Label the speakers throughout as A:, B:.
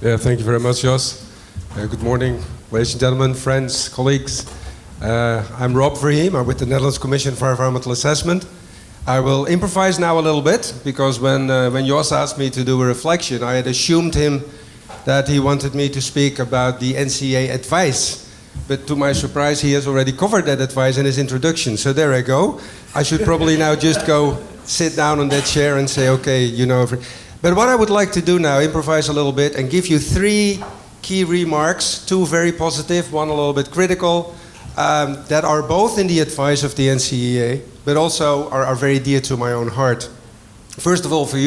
A: Yeah, thank you very much, Jos. Good morning, ladies and gentlemen, friends, colleagues. I'm Rob Verheem. I'm with the Netherlands Commission for Environmental Assessment. I will improvise now a little bit, because when Jos asked me to do a reflection, I had assumed him that he wanted me to speak about the NCA advice. But to my surprise, he has already covered that advice in his introduction. So there I go. I should probably now just go sit down on that chair and say, okay, you know. But what I would like to do now, improvise a little bit and give you three key remarks, two very positive, one a little bit critical, that are both in the advice of the NCEA, but also are very dear to my own heart. First of all, for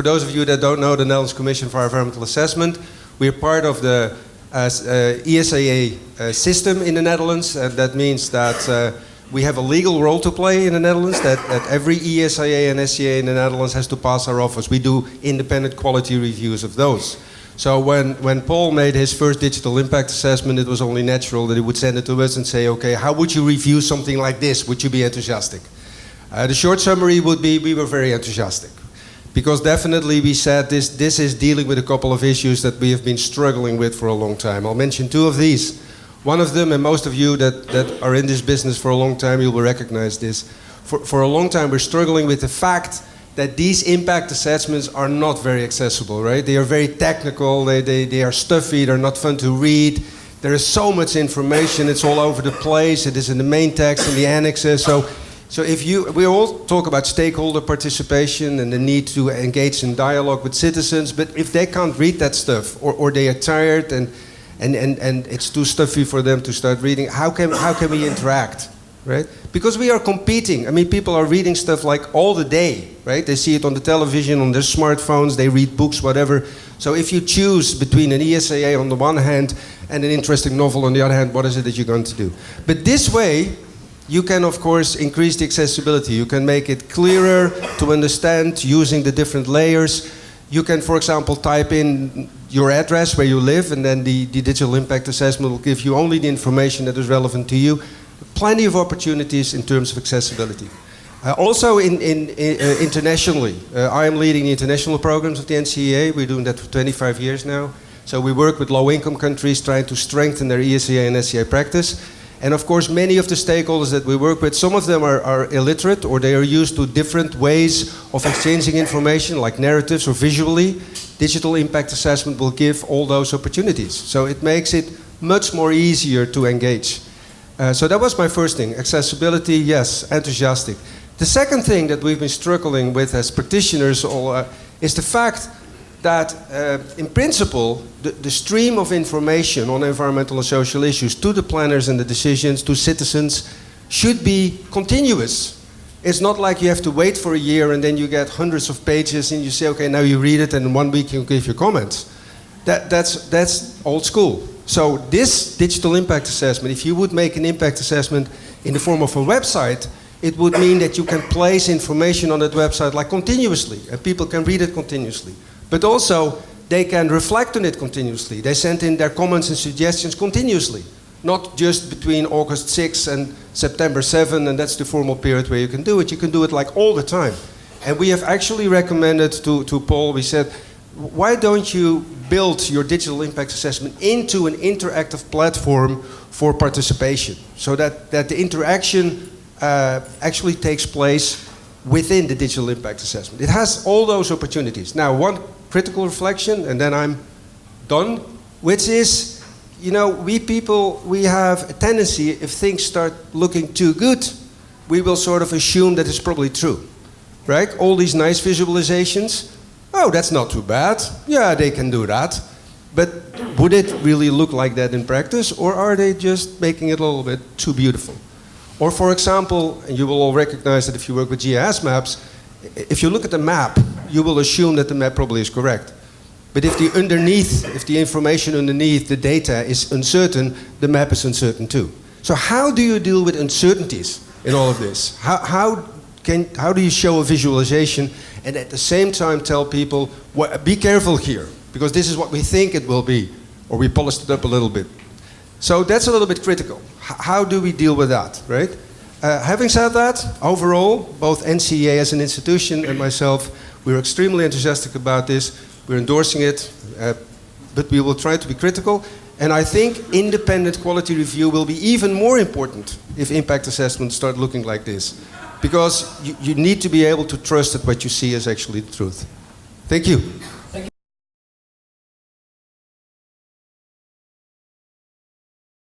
A: those of you that don't know the Netherlands Commission for Environmental Assessment, we are part of the ESAA system in the Netherlands, and that means that we have a legal role to play in the Netherlands, that every ESAA and SCA in the Netherlands has to pass our office. We do independent quality reviews of those. So when Paul made his first digital impact assessment, it was only natural that he would send it to us and say, okay, how would you review something like this? Would you be enthusiastic? The short summary would be, we were very enthusiastic. Because definitely we said this is dealing with a couple of issues that we have been struggling with for a long time. I'll mention two of these. One of them, and most of you that are in this business for a long time, you will recognize this. For a long time we're struggling with the fact that these impact assessments are not very accessible, right? They are very technical, they are stuffy, they're not fun to read. There is so much information, it's all over the place, it is in the main text, in the annexes. So we all talk about stakeholder participation and the need to engage in dialogue with citizens, but if they can't read that stuff, or they are tired and it's too stuffy for them to start reading, how can we interact, right? Because we are competing. I mean, people are reading stuff like all the day, right? They see it on the television, on their smartphones, they read books, whatever. So if you choose between an ESAA on the one hand and an interesting novel on the other hand, what is it that you're going to do? But this way, you can, of course, increase the accessibility. You can make it clearer to understand using the different layers. You can, for example, type in your address where you live, and then the digital impact assessment will give you only the information that is relevant to you. Plenty of opportunities in terms of accessibility. Also internationally, I am leading the international programs of the NCEA. We're doing that for 25 years now. So we work with low-income countries trying to strengthen their ESEA and SCA practice. And of course, many of the stakeholders that we work with, some of them are illiterate, or they are used to different ways of exchanging information, like narratives or visually. Digital impact assessment will give all those opportunities. So it makes it much more easier to engage. So that was my first thing, accessibility, yes, enthusiastic. The second thing that we've been struggling with as practitioners is the fact that in principle, the stream of information on environmental and social issues to the planners and the decisions, to citizens, should be continuous. It's not like you have to wait for a year and then you get hundreds of pages and you say, okay, now you read it and in 1 week you give your comments. That's old school. So this digital impact assessment, if you would make an impact assessment in the form of a website, it would mean that you can place information on that website like continuously, and people can read it continuously. But also, they can reflect on it continuously. They send in their comments and suggestions continuously, not just between August 6 and September 7, and that's the formal period where you can do it. You can do it like all the time. And we have actually recommended to Paul, we said, why don't you build your digital impact assessment into an interactive platform for participation, so that the interaction actually takes place within the digital impact assessment. It has all those opportunities. Now, one critical reflection, and then I'm done, which is, you know, we have a tendency, if things start looking too good, we will sort of assume that it's probably true, right? All these nice visualizations, oh, that's not too bad. Yeah, they can do that. But would it really look like that in practice, or are they just making it a little bit too beautiful? Or for example, and you will all recognize that if you work with GIS maps, if you look at the map, you will assume that the map probably is correct. But if the information underneath the data is uncertain, the map is uncertain too. So how do you deal with uncertainties in all of this? How do you show a visualization and at the same time tell people, well, be careful here, because this is what we think it will be, or we polished it up a little bit. So that's a little bit critical. How do we deal with that, right? Having said that, overall, both NCEA as an institution and myself, we're extremely enthusiastic about this. we're endorsing it, but we will try to be critical. And I think independent quality review will be even more important if impact assessments start looking like this. Because you need to be able to trust that what you see is actually the truth. Thank you.